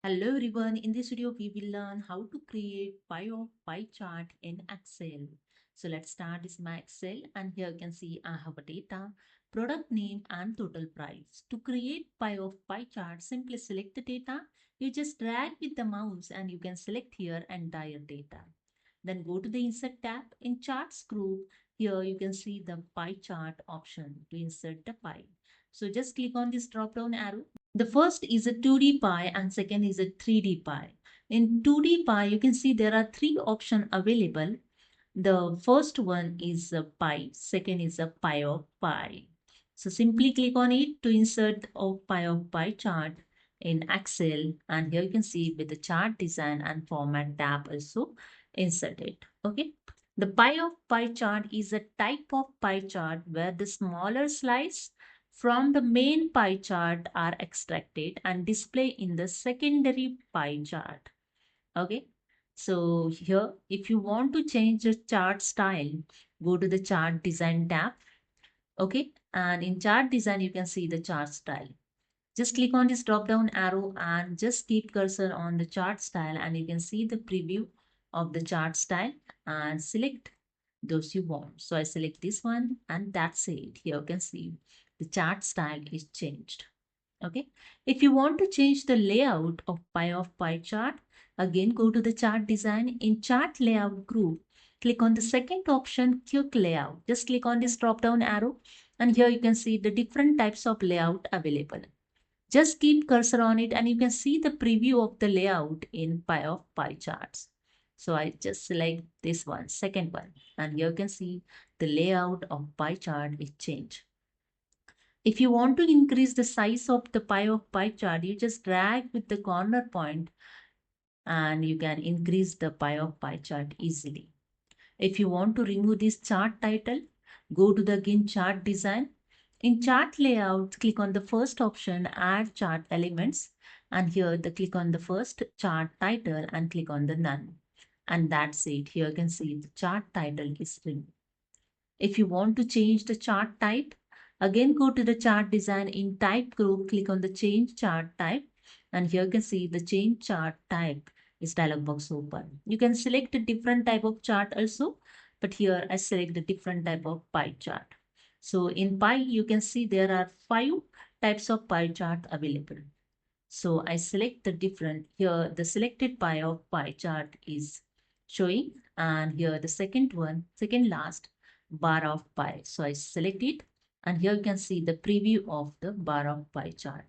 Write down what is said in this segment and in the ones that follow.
Hello everyone, in this video we will learn how to create pie chart in Excel. So let's start this my Excel and here you can see I have a data, product name and total price. To create pie chart, simply select the data. You just drag with the mouse and you can select here entire data. Then go to the insert tab. In charts group, here you can see the pie chart option to insert the pie. So just click on this drop down arrow. The first is a 2D pie and second is a 3D pie. In 2D pie, you can see there are three options available. The first one is a pie, second is a pie of pie. So simply click on it to insert a pie of pie chart in Excel, and here you can see with the chart design and format tab also insert it. Okay. The pie of pie chart is a type of pie chart where the smaller slice from the main pie chart are extracted and displayed in the secondary pie chart. Okay. So here, if you want to change the chart style, go to the chart design tab. Okay. And in chart design, you can see the chart style. Just click on this drop down arrow and just keep cursor on the chart style and you can see the preview of the chart style and select those you want. So I select this one and that's it. Here you can see the chart style is changed. Okay. If you want to change the layout of pie chart, again go to the chart design. In chart layout group, click on the second option, quick layout. Just click on this drop down arrow and here you can see the different types of layout available. Just keep cursor on it and you can see the preview of the layout in pie charts. So I just select this one, second one, and here you can see the layout of pie chart is changed. If you want to increase the size of the pie chart, you just drag with the corner point and you can increase the pie chart easily. If you want to remove this chart title, go to the again chart design. In chart layout, click on the first option, add chart elements. And here the click on the first chart title and click on the none. And that's it. Here you can see the chart title is removed. If you want to change the chart type, again go to the chart design. In type group, click on the change chart type. And here you can see the change chart type is dialog box open. You can select a different type of chart also, but here I select the different type of pie chart. So in pie, you can see there are 5 types of pie chart available. So I select the different, here the selected pie chart is showing, and here the second one, second last bar of pie. So I select it and here you can see the preview of the bar of pie chart.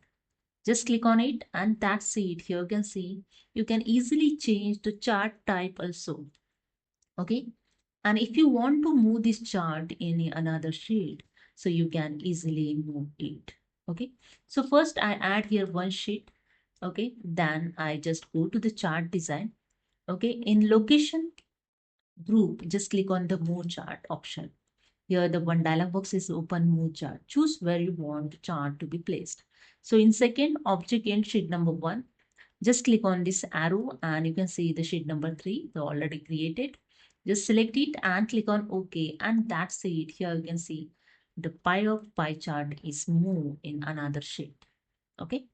Just click on it and that's it. Here you can see you can easily change the chart type also. Okay. And if you want to move this chart in another sheet, so you can easily move it. Okay. So first I add here one sheet. Okay. Then I just go to the chart design. Okay. In location group, just click on the move chart option. Here the one dialog box is open move chart. Choose where you want the chart to be placed. So in second object in sheet number 1, just click on this arrow and you can see the sheet number 3, the already created. Just select it and click on OK and that's it. Here you can see the pie chart is moved in another sheet. Okay.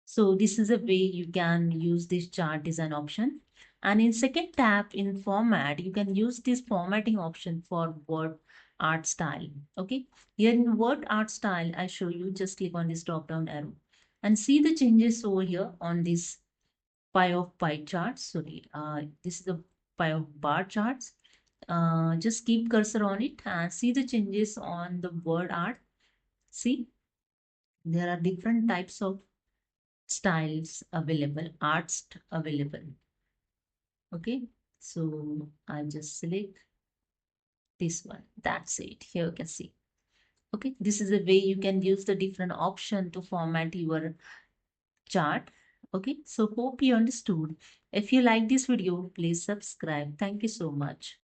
So this is a way you can use this chart design option. And in second tab in format, you can use this formatting option for word art style. Okay. Here in word art style, I show you, just click on this drop down arrow and see the changes over here on this pie charts. Sorry, this is the pie of bar charts. Just keep cursor on it and see the changes on the word art. See, there are different types of styles available, arts available. Okay, so I just select this one. That's it. Here you can see. Okay, this is a way you can use the different option to format your chart. Okay, so hope you understood. If you like this video, please subscribe. Thank you so much.